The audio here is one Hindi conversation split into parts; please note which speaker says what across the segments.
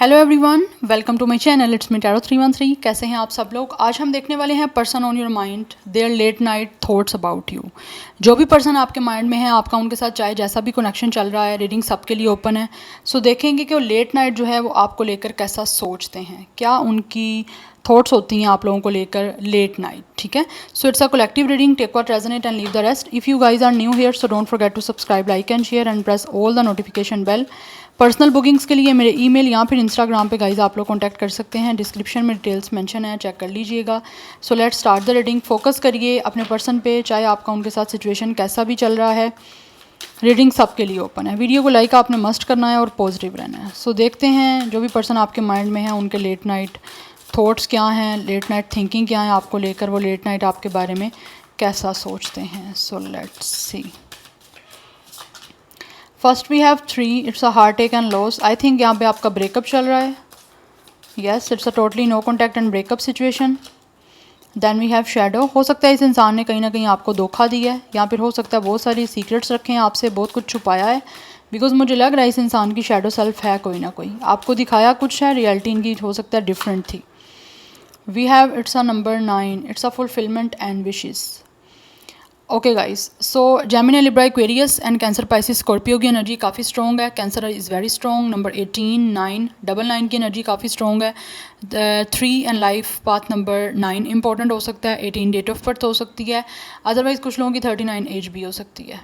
Speaker 1: Hello everyone, welcome to my channel. It's me tarot 313। कैसे हैं आप सब लोग? आज हम देखने वाले हैं person on your mind, their late night thoughts about you. जो भी पर्सन आपके माइंड में है, आपका उनके साथ चाहे जैसा भी कनेक्शन चल रहा है, रीडिंग सबके लिए ओपन है। सो देखेंगे कि वो लेट नाइट जो है वो आपको लेकर कैसा सोचते हैं, क्या उनकी थॉट्स होती हैं आप लोगों को लेकर लेट नाइट। ठीक है, so it's a collective reading. Take what resonate and leave the rest. If you guys are new here so don't forget to subscribe, like and share and press all the notification bell. Personal bookings के लिए मेरे ईमेल या फिर इंस्टाग्राम पे गाइज आप लोग कांटेक्ट कर सकते हैं। डिस्क्रिप्शन में डिटेल्स मेंशन है, चेक कर लीजिएगा। So let's start the reading. Focus करिए अपने पर्सन पे, चाहे आपका उनके साथ सिचुएशन कैसा भी चल रहा है। रीडिंग सबके लिए ओपन है। वीडियो को लाइक आपने मस्ट करना है और पॉजिटिव रहना है। सो देखते हैं जो भी पर्सन आपके माइंड में है उनके लेट नाइट थॉट्स क्या हैं, लेट नाइट थिंकिंग क्या है आपको लेकर, वो लेट नाइट आपके बारे में कैसा सोचते हैं। So let's see. First we have 3, it's a heartache and loss. I think यहाँ पे आपका ब्रेकअप चल रहा है। Yes, it's a totally no contact and breakup situation. Then we have shadow. हो सकता है इस इंसान ने कहीं ना कहीं आपको धोखा दिया है, या फिर हो सकता है बहुत सारी सीक्रेट्स रखे हैं आपसे, बहुत कुछ छुपाया है। बिकॉज मुझे लग रहा है इस इंसान की शैडो सेल्फ है कोई ना कोई, आपको दिखाया कुछ है, रियलिटी इनकी हो सकता है डिफरेंट थी। We have it's a number 9, it's a fulfillment and wishes. Okay guys, so Gemini, Libra, Aquarius and Cancer, Pisces, Scorpio की एनर्जी काफ़ी स्ट्रॉन्ग है। Cancer is very strong. Number 18, 9, 99 की एनर्जी काफ़ी स्ट्रॉन्ग है। 3 and life path number 9 important हो सकता है। 18 डेट ऑफ बर्थ हो सकती है। अदरवाइज कुछ लोगों की 39 एज भी हो सकती है।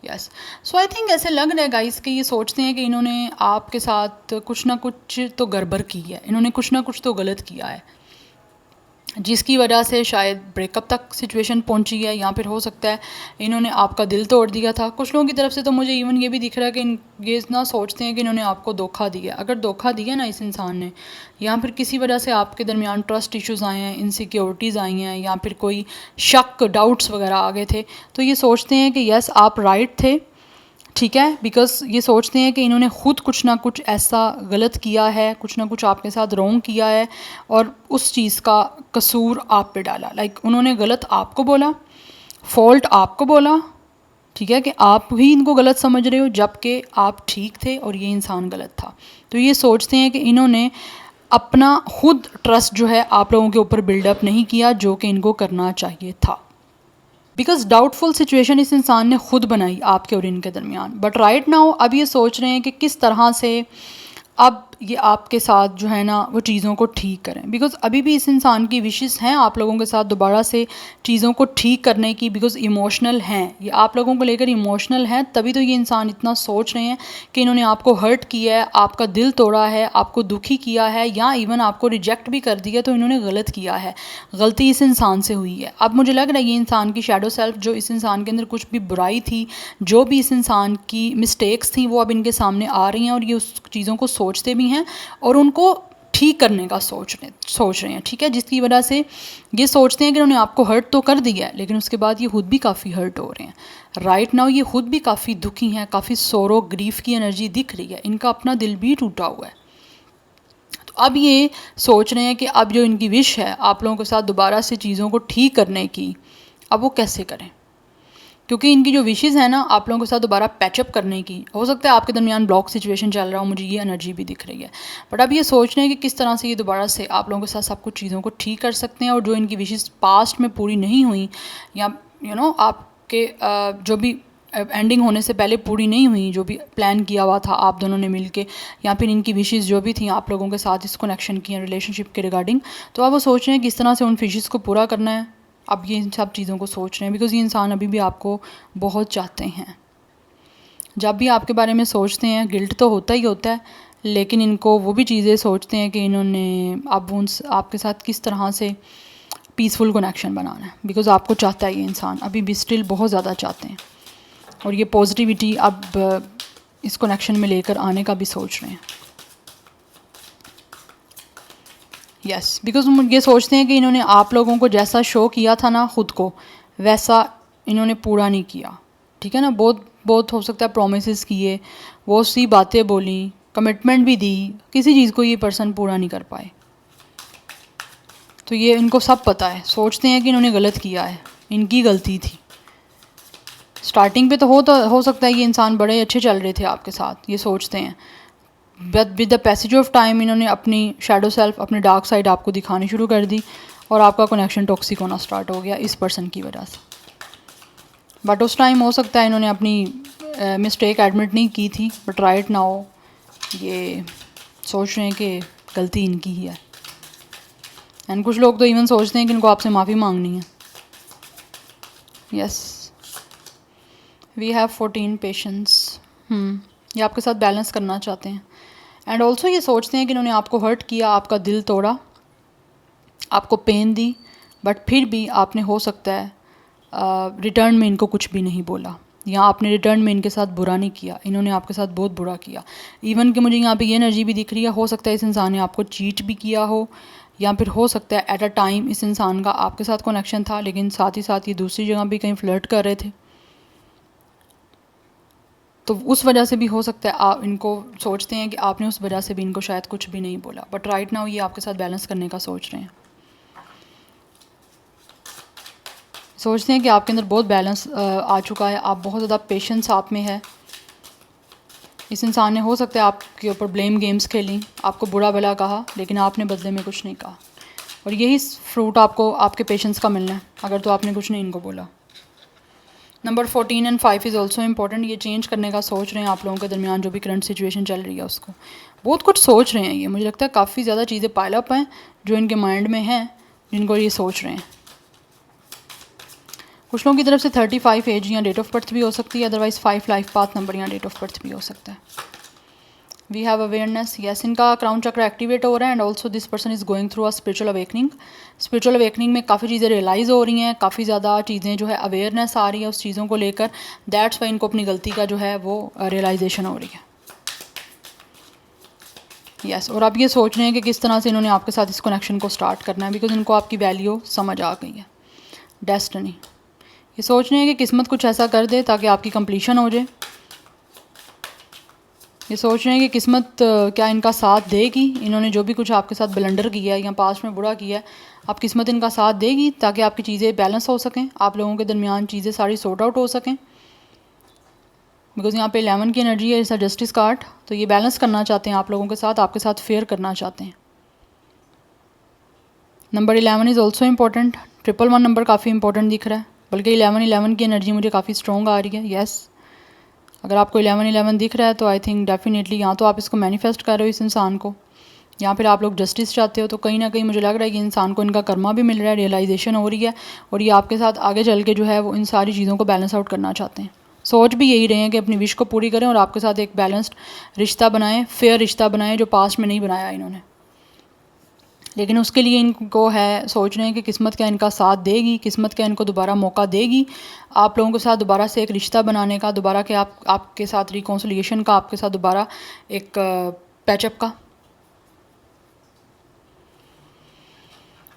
Speaker 1: यस, सो आई थिंक ऐसे लग रहा है गाइस कि ये सोचते हैं कि इन्होंने आपके साथ कुछ ना कुछ तो गड़बड़ की है, इन्होंने कुछ ना कुछ तो गलत किया है, जिसकी वजह से शायद ब्रेकअप तक सिचुएशन पहुंची है। या फिर हो सकता है इन्होंने आपका दिल तोड़ दिया था। कुछ लोगों की तरफ से तो मुझे इवन ये भी दिख रहा है कि ये इतना सोचते हैं कि इन्होंने आपको धोखा दिया। अगर धोखा दिया ना इस इंसान ने, या फिर किसी वजह से आपके दरमियान ट्रस्ट इश्यूज़ आए हैं, इनसिक्योरिटीज़ आई हैं, या फिर कोई शक डाउट्स वगैरह आ गए थे, तो ये सोचते हैं कि यस आप राइट थे। ठीक है, बिकॉज ये सोचते हैं कि इन्होंने ख़ुद कुछ ना कुछ ऐसा गलत किया है, कुछ ना कुछ आपके साथ रॉन्ग किया है, और उस चीज़ का कसूर आप पे डाला। लाइक उन्होंने गलत आपको बोला, फॉल्ट आपको बोला। ठीक है, कि आप ही इनको गलत समझ रहे हो जबकि आप ठीक थे और ये इंसान गलत था। तो ये सोचते हैं कि इन्होंने अपना खुद ट्रस्ट जो है आप लोगों के ऊपर बिल्डअप नहीं किया, जो कि इनको करना चाहिए था। बिकॉज डाउटफुल सिचुएशन इस इंसान ने खुद बनाई आपके और इनके दरमियान। बट राइट नाउ अब ये सोच रहे हैं कि किस तरह से अब ये आपके साथ जो है ना वो चीज़ों को ठीक करें। बिकॉज अभी भी इस इंसान की विशेस हैं आप लोगों के साथ दोबारा से चीज़ों को ठीक करने की। बिकॉज इमोशनल हैं ये, आप लोगों को लेकर इमोशनल हैं, तभी तो ये इंसान इतना सोच रहे हैं कि इन्होंने आपको हर्ट किया है, आपका दिल तोड़ा है, आपको दुखी किया है, या इवन आपको रिजेक्ट भी कर दिया, तो इन्होंने गलत किया है। गलती इस इंसान से हुई है। अब मुझे लग रहा है ये इंसान की शैडो सेल्फ, जो इस इंसान के अंदर कुछ भी बुराई थी, जो भी इस इंसान की मिस्टेक्स थी, वो अब इनके सामने आ रही हैं, और ये उस चीज़ों को सोचते भी हैं और उनको ठीक करने का सोच रहे हैं। ठीक है, जिसकी वजह से ये सोचते हैं कि उन्होंने आपको हर्ट तो कर दिया है, लेकिन उसके बाद ये खुद भी काफ़ी हर्ट हो रहे हैं। राइट नाउ ये खुद भी काफ़ी दुखी हैं, काफ़ी सोरो ग्रीफ की एनर्जी दिख रही है, इनका अपना दिल भी टूटा हुआ है। तो अब ये सोच रहे हैं कि अब जो इनकी विश है आप लोगों के साथ दोबारा से चीज़ों को ठीक करने की, अब वो कैसे करें। क्योंकि इनकी जो विशेज़ है ना आप लोगों के साथ दोबारा पैचअप करने की, हो सकता है आपके दरमियान ब्लॉक सिचुएशन चल रहा हो, मुझे ये एनर्जी भी दिख रही है। बट अब ये सोच रहे हैं कि किस तरह से ये दोबारा से आप लोगों के साथ सब कुछ चीज़ों को ठीक कर सकते हैं, और जो इनकी विशेज़ पास्ट में पूरी नहीं हुई, या आपके जो भी एंडिंग होने से पहले पूरी नहीं हुई, जो भी प्लान किया हुआ था आप दोनों ने मिलके, या फिर इनकी विशेज़ जो भी थी आप लोगों के साथ इस कनेक्शन की रिलेशनशिप के रिगार्डिंग, तो अब वो सोच रहे हैं किस तरह से उन विशेज़ को पूरा करना है। अब ये इन सब चीज़ों को सोच रहे हैं बिकॉज़ ये इंसान अभी भी आपको बहुत चाहते हैं। जब भी आपके बारे में सोचते हैं गिल्ट तो होता ही होता है, लेकिन इनको वो भी चीज़ें सोचते हैं कि इन्होंने अब उन आपके साथ किस तरह से पीसफुल कनेक्शन बनाना है। बिकॉज़ आपको चाहता है ये इंसान अभी भी स्टिल बहुत ज़्यादा चाहते हैं, और ये पॉजिटिविटी अब इस कनेक्शन में लेकर आने का भी सोच रहे हैं। यस, बिकॉज ये सोचते हैं कि इन्होंने आप लोगों को जैसा शो किया था ना ख़ुद को, वैसा इन्होंने पूरा नहीं किया। ठीक है ना, बहुत बहुत हो सकता है प्रोमिसेस किए, बहुत सी बातें बोली, कमिटमेंट भी दी, किसी चीज़ को ये पर्सन पूरा नहीं कर पाए। तो ये इनको सब पता है, सोचते हैं कि इन्होंने गलत किया है, इनकी गलती थी। स्टार्टिंग पे तो हो सकता है ये इंसान बड़े अच्छे चल रहे थे आपके साथ, ये सोचते हैं, but with the passage of time इन्होंने अपनी शैडो सेल्फ, अपनी डार्क साइड आपको दिखानी शुरू कर दी और आपका कनेक्शन टॉक्सिक होना स्टार्ट हो गया इस पर्सन की वजह से। बट उस टाइम हो सकता है इन्होंने अपनी मिस्टेक एडमिट नहीं की थी, बट राइट नाउ ये सोच रहे हैं कि गलती इनकी ही है। एंड कुछ लोग तो इवन सोचते हैं कि इनको आपसे माफ़ी मांगनी है। Yes, we have 14 patients. ये आपके साथ बैलेंस करना चाहते हैं एंड ऑल्सो ये सोचते हैं कि इन्होंने आपको हर्ट किया, आपका दिल तोड़ा, आपको पेन दी, बट फिर भी आपने हो सकता है रिटर्न में इनको कुछ भी नहीं बोला, या आपने रिटर्न में इनके साथ बुरा नहीं किया। इन्होंने आपके साथ बहुत बुरा किया। इवन कि मुझे यहाँ पे ये एनर्जी भी दिख रही है, हो सकता है इस इंसान ने आपको चीट भी किया हो, या फिर हो सकता है एट अ टाइम इस इंसान का आपके साथ कनेक्शन था लेकिन साथ ही साथ ये दूसरी जगह भी कहीं फ्लर्ट कर रहे थे, तो उस वजह से भी हो सकता है आप इनको सोचते हैं कि आपने उस वजह से भी इनको शायद कुछ भी नहीं बोला। बट राइट नाउ ये आपके साथ बैलेंस करने का सोच रहे हैं, सोचते हैं कि आपके अंदर बहुत बैलेंस आ चुका है, आप बहुत ज़्यादा पेशेंस आप में है। इस इंसान ने हो सकता है आपके ऊपर ब्लेम गेम्स खेली, आपको बुरा भला कहा, लेकिन आपने बदले में कुछ नहीं कहा, और यही फ्रूट आपको आपके पेशेंस का मिलना है अगर तो आपने कुछ नहीं इनको बोला। Number 14 and 5 is also important. ये चेंज करने का सोच रहे हैं आप लोगों के दरमियान, जो भी करंट सिचुएशन चल रही है उसको बहुत कुछ सोच रहे हैं। ये मुझे लगता है काफ़ी ज़्यादा चीज़ें पाइल अप हैं जो इनके माइंड में हैं, जिनको ये सोच रहे हैं। कुछ लोगों की तरफ से 35 एज या डेट ऑफ बर्थ भी हो सकती है, अदरवाइज 5 लाइफ पाथ नंबर या डेट ऑफ बर्थ भी हो सकता है। वी हैव अवेयरनेस, यस, इनका क्राउन चक्र एक्टिवेट हो रहा है and also this person is going through a spiritual awakening. Spiritual awakening में काफ़ी चीज़ें रियलाइज़ हो रही हैं, काफ़ी ज़्यादा चीज़ें जो है अवेयरनेस आ रही है उस चीज़ों को लेकर, दैट्स वाई इनको अपनी गलती का जो है वो रियलाइजेशन हो रही है। यस, और अब ये सोच रहे हैं कि किस तरह से इन्होंने आपके साथ इस कनेक्शन को स्टार्ट करना है, बिकॉज इनको आपकी वैल्यू समझ आ गई है। डेस्टिनी, ये सोच रहे हैं कि किस्मत कुछ ऐसा कर दे ताकि आपकी कंप्लीशन हो जाए। ये सोच रहे हैं कि किस्मत क्या इनका साथ देगी, इन्होंने जो भी कुछ आपके साथ ब्लंडर किया है या पास्ट में बुरा किया है, अब किस्मत इनका साथ देगी ताकि आपकी चीज़ें बैलेंस हो सकें, आप लोगों के दरमियान चीज़ें सारी सॉर्ट आउट हो सकें। बिकॉज यहाँ पे 11 की एनर्जी है, इट्स अ जस्टिस कार्ड, तो ये बैलेंस करना चाहते हैं आप लोगों के साथ, आपके साथ फेयर करना चाहते हैं। Number 11 is also important. 111 number काफ़ी इंपॉर्टेंट दिख रहा है, बल्कि 11 की एनर्जी मुझे काफ़ी स्ट्रॉन्ग आ रही है। येस, अगर आपको 11 दिख रहा है तो आई थिंक डेफिनेटली यहाँ तो आप इसको मैनिफेस्ट कर रहे हो इस इंसान को, या फिर आप लोग जस्टिस चाहते हो, तो कहीं ना कहीं मुझे लग रहा है कि इंसान को इनका कर्मा भी मिल रहा है, रियलाइजेशन हो रही है, और ये आपके साथ आगे चल के जो है वो इन सारी चीज़ों को बैलेंस आउट करना चाहते हैं। सोच भी यही रहे हैं कि अपनी विश को पूरी करें और आपके साथ एक बैलेंस्ड रिश्ता बनाएं, फेयर रिश्ता बनाएं, जो पास्ट में नहीं बनाया इन्होंने। लेकिन उसके लिए इनको है, सोच रहे हैं कि किस्मत क्या इनका साथ देगी, किस्मत क्या इनको दोबारा मौका देगी आप लोगों के साथ दोबारा से एक रिश्ता बनाने का, दोबारा के आपके साथ रिकॉन्सिलिएशन का, आपके साथ दोबारा एक पैचअप का।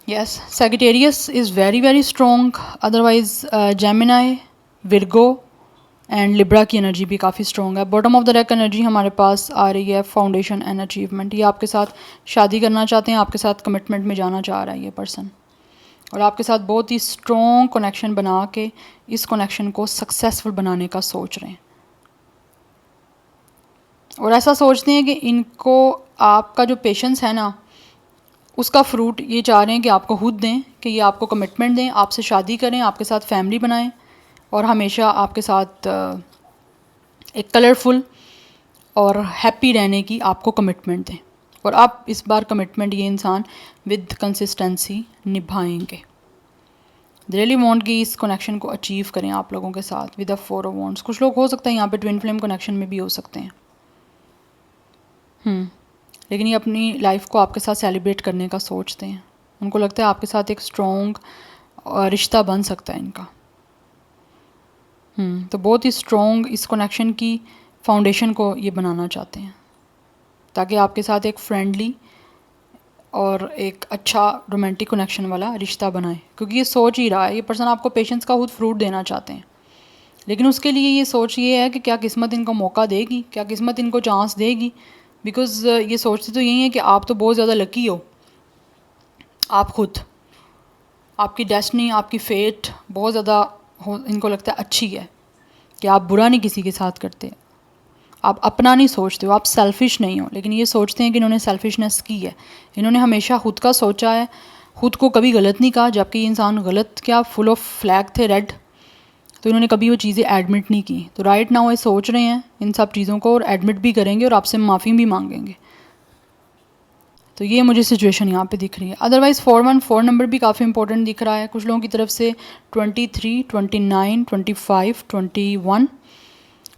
Speaker 1: Yes, Sagittarius is very very strong, otherwise Gemini, Virgo and Libra की एनर्जी भी काफ़ी स्ट्रॉन्ग है। Bottom of the deck energy हमारे पास आ रही है फाउंडेशन एंड अचीवमेंट। ये आपके साथ शादी करना चाहते हैं, आपके साथ कमिटमेंट में जाना चाह रहा है ये पर्सन, और आपके साथ बहुत ही स्ट्रॉन्ग कनेक्शन बना के इस कनेक्शन को सक्सेसफुल बनाने का सोच रहे हैं, और ऐसा सोचते हैं कि इनको आपका जो पेशेंस है ना, उसका फ्रूट ये चाह रहे हैं कि आपको खुद दें, कि ये आपको कमिटमेंट दें, आपसे शादी करें, आपके साथ फैमिली बनाएं, और हमेशा आपके साथ एक कलरफुल और हैप्पी रहने की आपको कमिटमेंट दें, और आप इस बार कमिटमेंट ये इंसान विद कंसिस्टेंसी निभाएंगे। रियली वांट कि इस कनेक्शन को अचीव करें आप लोगों के साथ विद अ 4 ऑफ वांड्स। कुछ लोग हो सकता है यहाँ पे ट्विन फ्लेम कनेक्शन में भी हो सकते हैं, लेकिन ये अपनी लाइफ को आपके साथ सेलिब्रेट करने का सोचते हैं। उनको लगता है आपके साथ एक स्ट्रॉन्ग रिश्ता बन सकता है इनका। तो बहुत ही स्ट्रॉन्ग इस कनेक्शन की फाउंडेशन को ये बनाना चाहते हैं, ताकि आपके साथ एक फ्रेंडली और एक अच्छा रोमांटिक कनेक्शन वाला रिश्ता बनाए, क्योंकि ये सोच ही रहा है, ये पर्सन आपको पेशेंस का खुद फ्रूट देना चाहते हैं, लेकिन उसके लिए ये सोच ये है कि क्या किस्मत इनको मौका देगी, क्या किस्मत इनको चांस देगी। बिकॉज़ ये सोचते तो यही है कि आप तो बहुत ज़्यादा लकी हो, आप खुद, आपकी डेस्टिनी, आपकी फेट बहुत ज़्यादा इनको लगता है अच्छी है कि आप बुरा नहीं किसी के साथ करते, आप अपना नहीं सोचते हो, आप सेल्फिश नहीं हो, लेकिन ये सोचते हैं कि इन्होंने सेल्फिशनेस की है, इन्होंने हमेशा खुद का सोचा है, खुद को कभी गलत नहीं कहा, जबकि ये इंसान गलत क्या फुल ऑफ फ्लैग थे रेड, तो इन्होंने कभी वो चीज़ें एडमिट नहीं की। तो राइट नाउ ये सोच रहे हैं इन सब चीज़ों को और एडमिट भी करेंगे और आपसे माफ़ी भी मांगेंगे। तो ये मुझे सिचुएशन यहाँ पे दिख रही है। अदरवाइज़ 414 नंबर भी काफ़ी इंपॉर्टेंट दिख रहा है कुछ लोगों की तरफ से। 23, 29, 25, 21,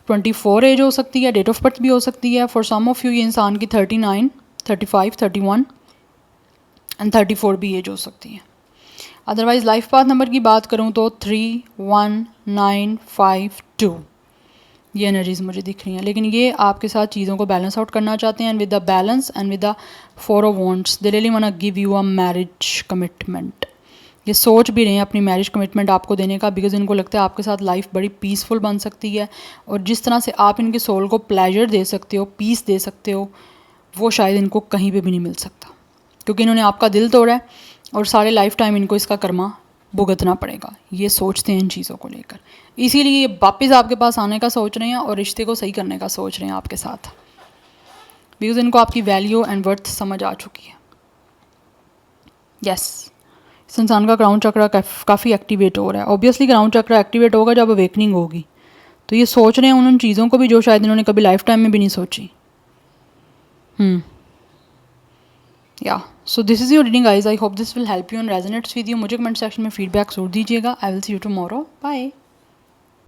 Speaker 1: 24 एज हो सकती है, डेट ऑफ बर्थ भी हो सकती है। फॉर सम ऑफ यू ये इंसान की 39, 35, 31 एंड 34 भी एज हो सकती है। अदरवाइज़ लाइफ पाथ नंबर की बात करूँ तो 3, 1, 9, 5, 2 ये एनर्जीज मुझे दिख रही हैं। लेकिन ये आपके साथ चीज़ों को बैलेंस आउट करना चाहते हैं, and with the balance and with the 4 of wands they really want to give you a marriage commitment. ये सोच भी रहे हैं अपनी मैरिज कमिटमेंट आपको देने का, बिकॉज इनको लगता है आपके साथ लाइफ बड़ी पीसफुल बन सकती है, और जिस तरह से आप इनके सोल को प्लेजर दे सकते हो, पीस दे सकते हो, वो शायद इनको कहीं पे भी नहीं मिल सकता, क्योंकि इन्होंने आपका दिल तोड़ा है और सारे लाइफ टाइम इनको इसका कर्मा भुगतना पड़ेगा। ये सोचते हैं इन चीज़ों को लेकर, इसीलिए ये वापस आपके पास आने का सोच रहे हैं और रिश्ते को सही करने का सोच रहे हैं आपके साथ, बिकॉज इनको आपकी वैल्यू एंड वर्थ समझ आ चुकी है। यस, इस इंसान का क्राउन चक्र काफ़ी एक्टिवेट हो रहा है। ऑब्वियसली क्राउन चक्र एक्टिवेट होगा जब अवेकनिंग होगी, तो ये सोच रहे हैं उन चीज़ों को भी जो शायद इन्होंने कभी लाइफ टाइम में भी नहीं सोची। या so this is your reading guys. I hope this will help you and resonates with you. मुझे कमेंट सेक्शन में फीडबैक जरूर दीजिएगा। I will see you tomorrow. Bye.